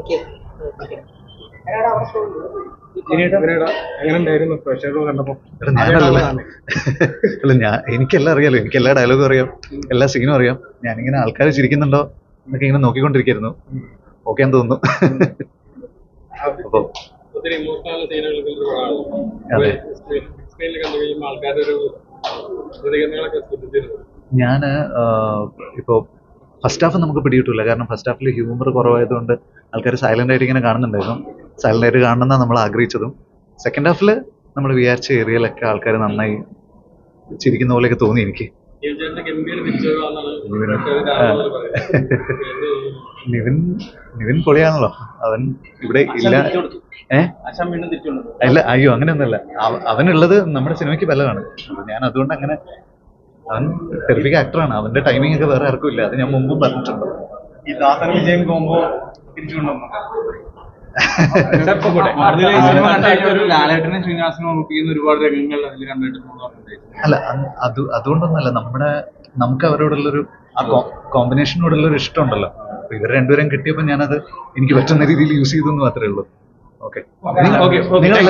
Okay. അല്ല എനിക്കെല്ലാം അറിയാലോ, എനിക്ക് എല്ലാ ഡയലോഗും അറിയാം, എല്ലാ സീനും അറിയാം. ഞാനിങ്ങനെ ആൾക്കാർ ചിരിക്കുന്നുണ്ടോ എന്നൊക്കെ ഇങ്ങനെ നോക്കിക്കൊണ്ടിരിക്കുന്നു. ഓക്കെ എന്ന് തോന്നുന്നു. അപ്പൊ ഞാന് ഇപ്പോ ഫസ്റ്റ് ഹാഫ് നമുക്ക് പിടികിട്ടില്ല. കാരണം ഫസ്റ്റ് ഹാഫിൽ ഹ്യൂമർ കുറവായതുകൊണ്ട് ആൾക്കാർ സൈലന്റ് ആയിട്ട് ഇങ്ങനെ കാണുന്നുണ്ടായിരുന്നു. സൈലന്റ് ആയിട്ട് കാണണമെന്നാണ് നമ്മൾ ആഗ്രഹിച്ചതും. സെക്കൻഡ് ഹാഫിൽ നമ്മൾ വിചാരിച്ച ഏരിയയിലൊക്കെ ആൾക്കാർ നന്നായി ചിരിക്കുന്ന പോലെയൊക്കെ തോന്നി എനിക്ക്. നിവിൻ പൊളിയാണല്ലോ. അവൻ ഇവിടെ ഇല്ല. അല്ല, അയ്യോ അങ്ങനെയൊന്നുമല്ല. അവനുള്ളത് നമ്മുടെ സിനിമയ്ക്ക് ബലമാണ്. ഞാൻ അതുകൊണ്ട് അങ്ങനെ, അവൻ ടെറിഫിക് ആക്ടറാണ്. അവന്റെ ടൈമിംഗ് ഒക്കെ വേറെ ആർക്കും ഇല്ല. അത് ഞാൻ മുമ്പും പറഞ്ഞിട്ടുണ്ട്. അല്ല, അതുകൊണ്ടൊന്നല്ല. നമുക്ക് അവരോടുള്ളൊരു കോമ്പിനേഷനോടുള്ളൊരു ഇഷ്ടമുണ്ടല്ലോ. അപ്പൊ ഇവർ രണ്ടുപേരും കിട്ടിയപ്പോൾ ഞാനത് എനിക്ക് പറ്റുന്ന രീതിയിൽ യൂസ് ചെയ്തു എന്ന് മാത്രമേ ഉള്ളൂ. ഓക്കെ. നിങ്ങൾ